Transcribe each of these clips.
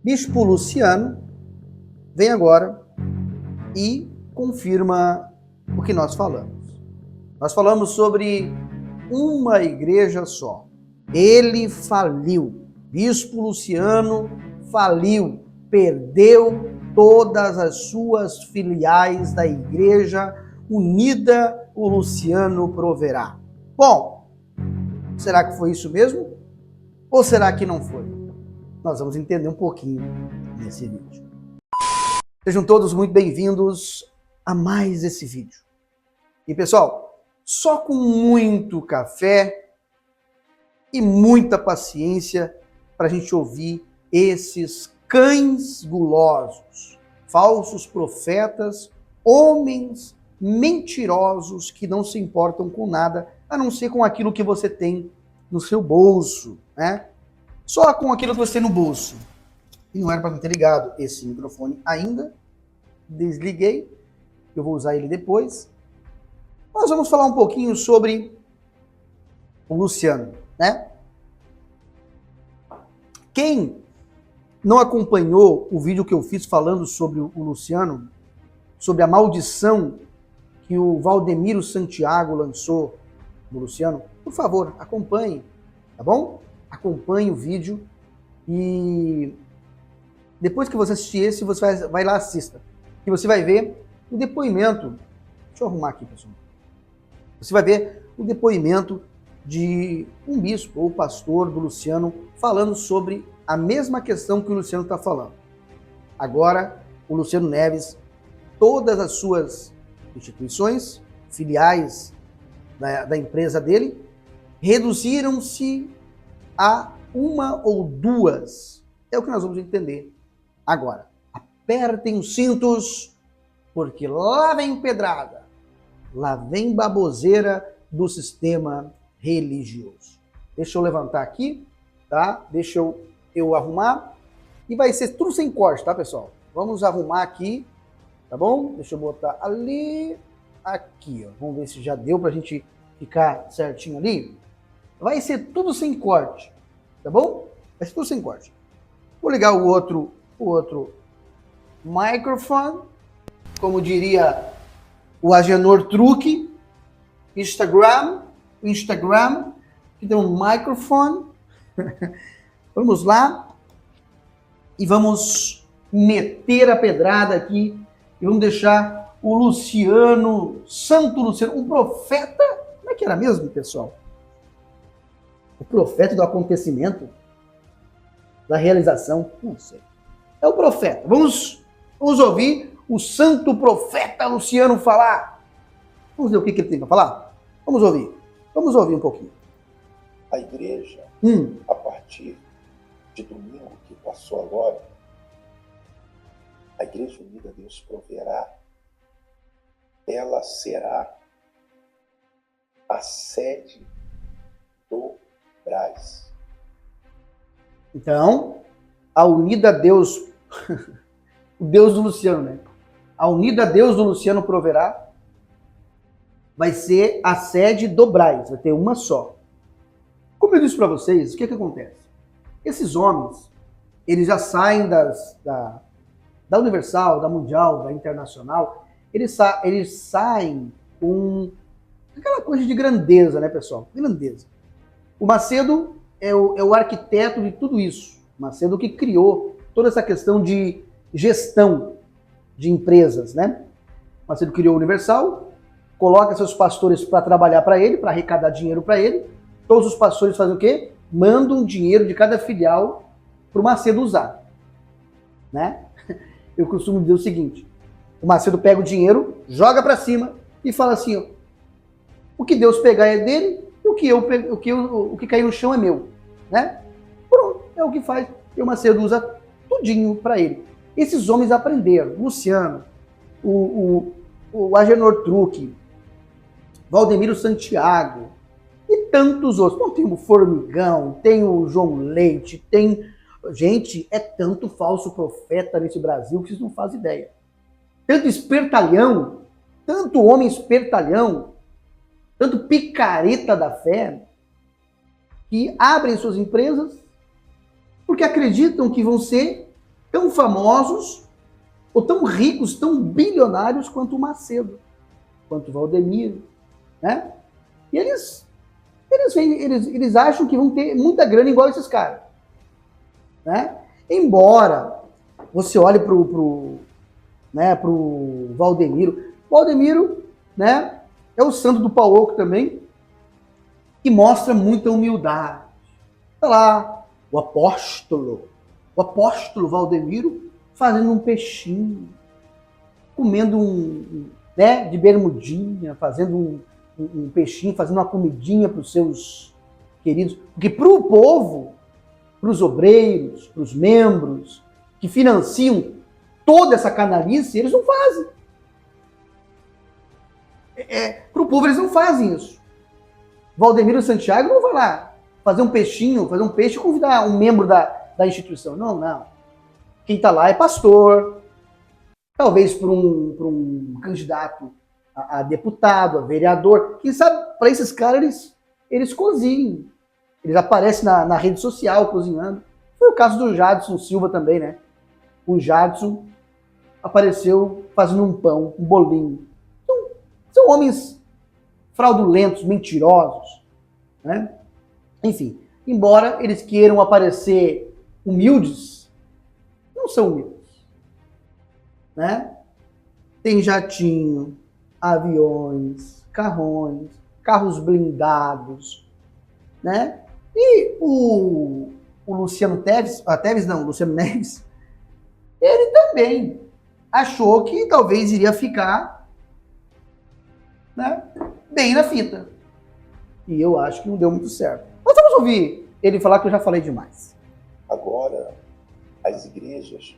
Bispo Luciano vem agora e confirma o que nós falamos. Nós falamos sobre uma igreja só. Ele faliu. Bispo Luciano faliu, perdeu todas as suas filiais da Igreja Unida, o Luciano Proverá. Bom, será que foi isso mesmo? Ou será que não foi? Nós vamos entender um pouquinho nesse vídeo. Sejam todos muito bem-vindos a mais esse vídeo. E pessoal, só com muito café e muita paciência para a gente ouvir esses cães gulosos, falsos profetas, homens mentirosos que não se importam com nada, a não ser com aquilo que você tem no seu bolso, né? Só com aquilo que você tem no bolso. E não era para ter ligado esse microfone ainda. Desliguei. Eu vou usar ele depois. Nós vamos falar um pouquinho sobre o Luciano, né? Quem não acompanhou o vídeo que eu fiz falando sobre o Luciano, sobre a maldição que o Valdemiro Santiago lançou no Luciano, por favor, acompanhe, tá bom? Acompanhe o vídeo e depois que você assistir esse, você vai lá, assista. E você vai ver o depoimento. Deixa eu arrumar aqui, pessoal. Você vai ver o depoimento de um bispo ou pastor do Luciano falando sobre a mesma questão que o Luciano está falando. Agora, o Luciano Neves, todas as suas instituições, filiais da empresa dele, reduziram-se a uma ou duas. É o que nós vamos entender agora. Apertem os cintos, porque lá vem pedrada, lá vem baboseira do sistema religioso. Deixa eu levantar aqui, tá? Deixa eu arrumar. E vai ser tudo sem corte, tá, pessoal? Vamos arrumar aqui, tá bom? Deixa eu botar ali, aqui, ó. Vamos ver se já deu pra gente ficar certinho ali. Vai ser tudo sem corte, tá bom? Vai ser tudo sem corte. Vou ligar o outro microfone, como diria o Agenor Truque, Instagram, que tem um microfone. Vamos lá e vamos meter a pedrada aqui e vamos deixar o Luciano, Santo Luciano, o profeta, como é que era mesmo, pessoal? O profeta do acontecimento, da realização, não sei. É o profeta. Vamos ouvir o santo profeta Luciano falar. Vamos ver o que ele tem para falar? Vamos ouvir um pouquinho. A igreja, a partir de domingo que passou agora, a Igreja Unida Deus Proverá, ela será a sede do Brás. Então, a Unida Deus, o Deus do Luciano, né? A Unida Deus do Luciano Proverá vai ser a sede do Brás, vai ter uma só. Como eu disse para vocês, o que acontece? Esses homens, eles já saem da Universal, da Mundial, da Internacional, eles saem com aquela coisa de grandeza, né, pessoal? Grandeza. O Macedo é o arquiteto de tudo isso. O Macedo que criou toda essa questão de gestão de empresas, né? O Macedo criou a Universal, coloca seus pastores para trabalhar para ele, para arrecadar dinheiro para ele. Todos os pastores fazem o quê? Mandam dinheiro de cada filial para o Macedo usar, né? Eu costumo dizer o seguinte: o Macedo pega o dinheiro, joga para cima e fala assim: ó, o que Deus pegar é dele, e o que cair no chão é meu, né? Pronto, é o que faz. E o Macedo usa tudinho para ele. Esses homens aprenderam. Luciano, o Agenor Truque, Valdemiro Santiago e tantos outros. Bom, tem o Formigão, tem o João Leite, tem... Gente, é tanto falso profeta nesse Brasil que vocês não fazem ideia. Tanto espertalhão, tanto homem espertalhão, tanto picareta da fé, que abrem suas empresas porque acreditam que vão ser tão famosos ou tão ricos, tão bilionários quanto o Macedo, quanto o Valdemiro, né? E eles acham que vão ter muita grana igual esses caras, né? Embora você olhe pro Valdemiro. Valdemiro, né, é o santo do pau oco também, que mostra muita humildade. Olha lá, o apóstolo Valdemiro fazendo um peixinho, comendo né, de bermudinha, fazendo um peixinho, fazendo uma comidinha para os seus queridos. Porque para o povo, para os obreiros, para os membros que financiam toda essa canalice, eles não fazem. Para o povo, eles não fazem isso. Valdemiro Santiago não vai lá fazer um peixinho, fazer um peixe e convidar um membro da instituição. Não. Quem está lá é pastor, talvez para um candidato a deputado, a vereador. Quem sabe, para esses caras, eles cozinham. Eles aparecem na rede social cozinhando. Foi o caso do Jadson Silva também, né? O Jadson apareceu fazendo um pão, um bolinho. Então, são homens fraudulentos, mentirosos, né? Enfim, embora eles queiram aparecer humildes, não são humildes, né? Tem jatinho, aviões, carros blindados, né? E o Luciano Luciano Neves, ele também achou que talvez iria ficar, né, bem na fita. E eu acho que não deu muito certo. Mas vamos ouvir ele falar, que eu já falei demais. Agora, as igrejas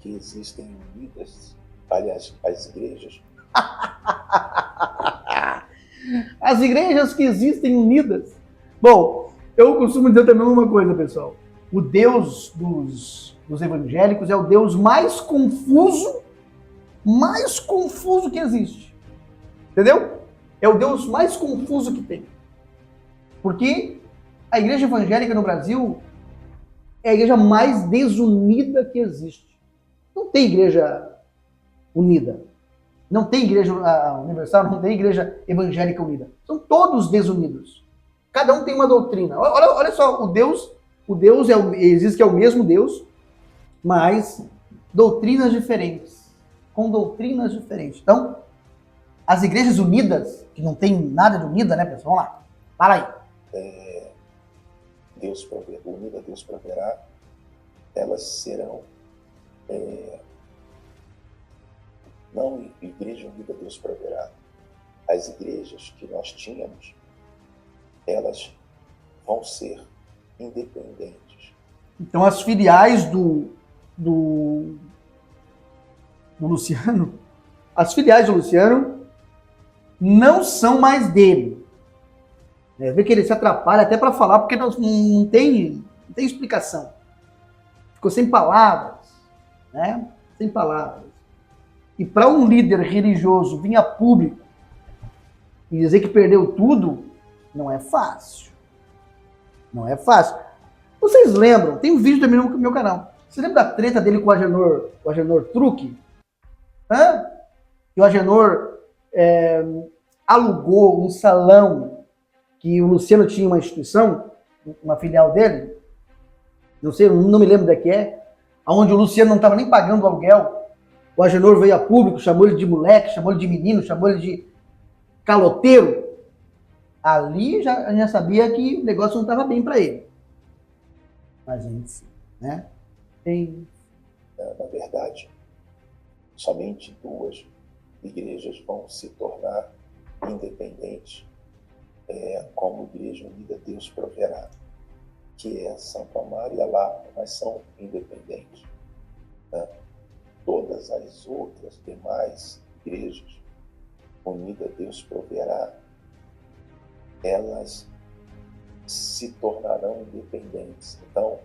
que existem unidas, aliás, as igrejas... As igrejas que existem unidas. Bom, eu costumo dizer também uma coisa, pessoal. O Deus dos evangélicos é o Deus mais confuso que existe. Entendeu? É o Deus mais confuso que tem. Porque a igreja evangélica no Brasil é a igreja mais desunida que existe. Não tem igreja unida. Não tem igreja universal, não tem igreja evangélica unida. São todos desunidos. Cada um tem uma doutrina. Olha só, o Deus existe que é o mesmo Deus, mas doutrinas diferentes. Com doutrinas diferentes. Então, as igrejas unidas, que não tem nada de unida, né, pessoal? Vamos lá. Para aí. Unida Deus proverá, elas serão não igreja unida Deus proverá. As igrejas que nós tínhamos, elas vão ser independentes. Então as filiais do Luciano, não são mais dele. Vê que ele se atrapalha até para falar, porque não tem explicação. Ficou sem palavras, né? Sem palavras. E para um líder religioso vir a público e dizer que perdeu tudo, não é fácil. Não é fácil. Vocês lembram? Tem um vídeo também no meu canal. Você lembra da treta dele com o Agenor Truque? Que o Agenor alugou um salão que o Luciano tinha uma instituição, uma filial dele, não sei, não me lembro da que onde o Luciano não estava nem pagando o aluguel. O Agenor veio a público, chamou ele de moleque, chamou ele de menino, chamou ele de caloteiro. Ali a gente já sabia que o negócio não estava bem para ele. Mas enfim, né? Na verdade, somente duas igrejas vão se tornar independentes, como Igreja Unida Deus Proverá, que é Santo Amaro e a Lapa, mas são independentes, né? Todas as outras demais igrejas, Unida Deus Proverá, elas se tornarão independentes. Então,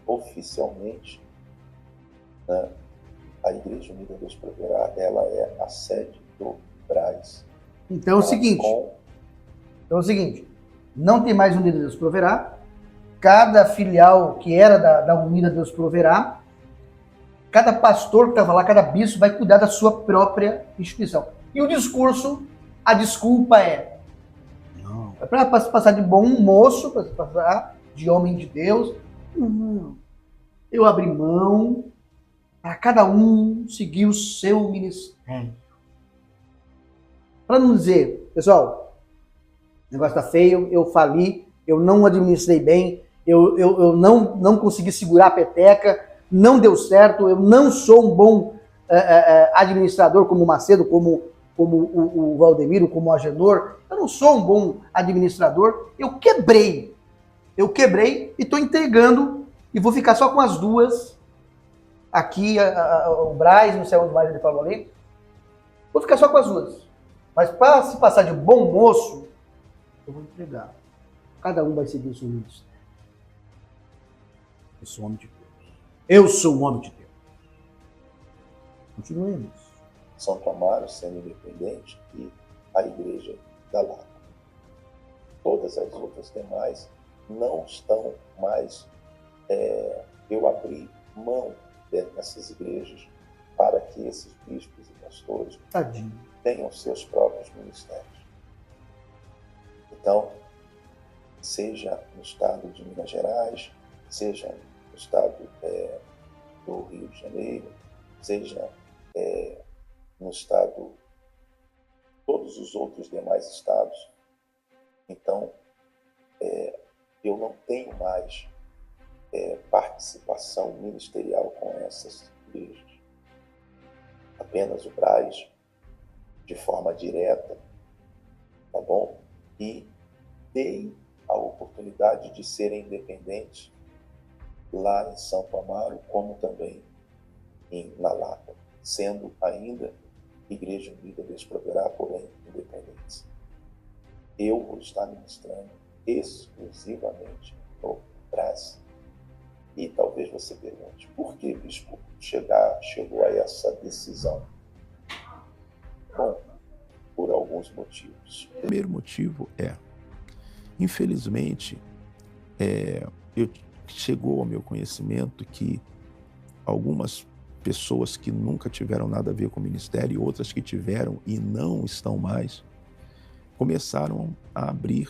oficialmente, né, a Igreja Unida Deus Proverá, ela é a sede do Braz. Então é o seguinte, não tem mais Unida Deus Proverá, cada filial que era da Unida Deus Proverá, cada pastor que estava lá, cada bispo vai cuidar da sua própria instituição. E o discurso, a desculpa é: não, é para passar de bom moço, para passar de homem de Deus. Não, eu abri mão para cada um seguir o seu ministério. Para não dizer, pessoal, o negócio está feio, eu fali, eu não administrei bem, eu não consegui segurar a peteca, não deu certo, eu não sou um bom administrador como o Macedo, como o Valdemiro, como o Agenor, eu não sou um bom administrador, eu quebrei e estou entregando e vou ficar só com as duas, aqui o Braz, não sei onde mais ele falou ali, vou ficar só com as duas, mas para se passar de bom moço, eu vou entregar, cada um vai seguir o seu ministério. Eu sou homem de Deus, eu sou um homem de Deus. Continuemos. Santo Amaro sendo independente e a Igreja da Lapa. Todas as outras demais não estão mais. Eu abri mão dessas igrejas para que esses bispos e pastores tenham seus próprios ministérios. Então, seja no estado de Minas Gerais, seja no estado do Rio de Janeiro, seja no estado, todos os outros demais estados. Então, eu não tenho mais participação ministerial com essas igrejas. Apenas o Braz, de forma direta, tá bom? E dei a oportunidade de serem independentes lá em Santo Amaro, como também na Lapa, sendo ainda Igreja Unida Deus Proverá, porém independentes. Eu vou estar ministrando exclusivamente no Braz. E talvez você pergunte, por que, bispo, chegou a essa decisão? Bom, por alguns motivos. O primeiro motivo infelizmente, chegou ao meu conhecimento que algumas pessoas que nunca tiveram nada a ver com o ministério, outras que tiveram e não estão mais, começaram a abrir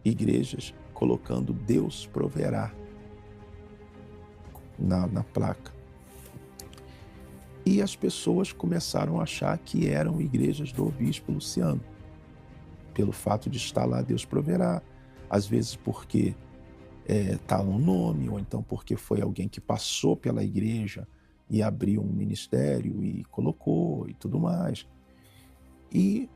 igrejas colocando Deus proverá na placa. E as pessoas começaram a achar que eram igrejas do Bispo Luciano, pelo fato de estar lá Deus proverá, às vezes porque está um nome, ou então porque foi alguém que passou pela igreja e abriu um ministério e colocou e tudo mais. E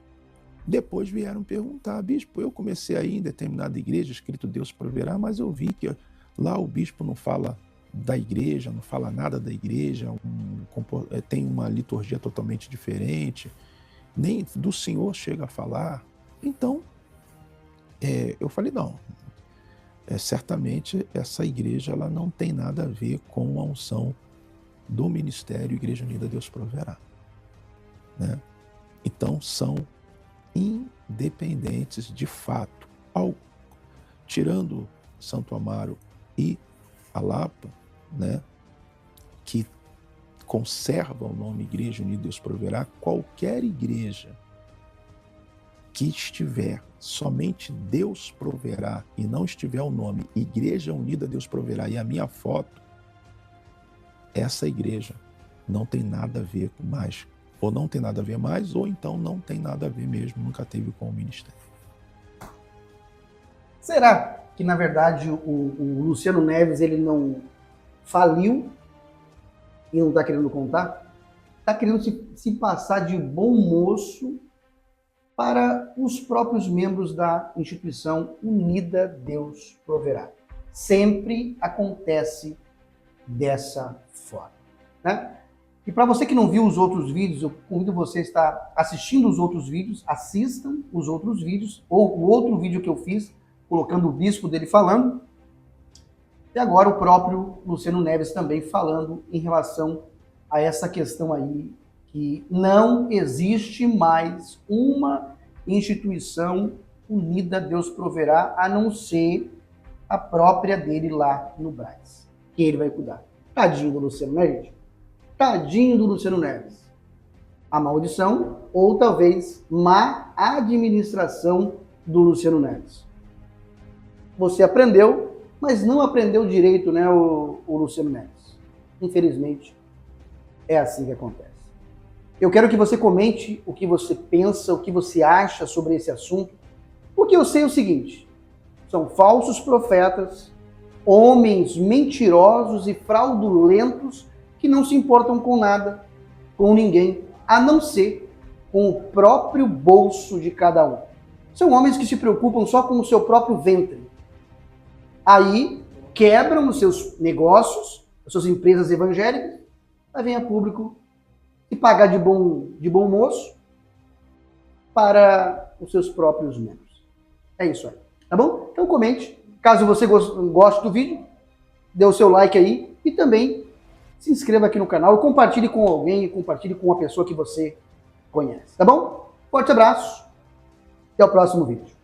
depois vieram perguntar, bispo, eu comecei aí em determinada igreja, escrito Deus proverá, mas eu vi que lá o bispo não fala da igreja, não fala nada da igreja, tem uma liturgia totalmente diferente, nem do Senhor chega a falar. Então, eu falei, não, certamente essa igreja ela não tem nada a ver com a unção do ministério Igreja Unida Deus Proverá, né? Então, são independentes de fato. Tirando Santo Amaro e a Lapa, né, que conserva o nome Igreja Unida Deus Proverá, qualquer igreja que estiver somente Deus Proverá e não estiver o nome Igreja Unida Deus Proverá e a minha foto, essa igreja não tem nada a ver mais, ou não tem nada a ver mais, ou então não tem nada a ver mesmo, nunca teve com o ministério. Será que, na verdade, o Luciano Neves ele não faliu e não está querendo contar? Está querendo se passar de bom moço para os próprios membros da instituição Unida Deus Proverá. Sempre acontece dessa forma, né? E para você que não viu os outros vídeos, eu convido você a estar assistindo os outros vídeos, assistam os outros vídeos, ou o outro vídeo que eu fiz, colocando o bispo dele falando, e agora o próprio Luciano Neves também falando em relação a essa questão aí, que não existe mais uma instituição Unida Deus Proverá, a não ser a própria dele lá no Brás, que ele vai cuidar. Tadinho do Luciano, né, gente? Tadinho do Luciano Neves. A maldição ou talvez má administração do Luciano Neves. Você aprendeu, mas não aprendeu direito, né, o Luciano Neves. Infelizmente, é assim que acontece. Eu quero que você comente o que você pensa, o que você acha sobre esse assunto, porque eu sei o seguinte, são falsos profetas, homens mentirosos e fraudulentos que não se importam com nada, com ninguém, a não ser com o próprio bolso de cada um. São homens que se preocupam só com o seu próprio ventre. Aí quebram os seus negócios, as suas empresas evangélicas, aí vem a público e pagar de bom moço para os seus próprios membros. É isso aí, tá bom? Então comente, caso você goste do vídeo, dê o seu like aí e também se inscreva aqui no canal, compartilhe com alguém, compartilhe com uma pessoa que você conhece, tá bom? Forte abraço, até o próximo vídeo.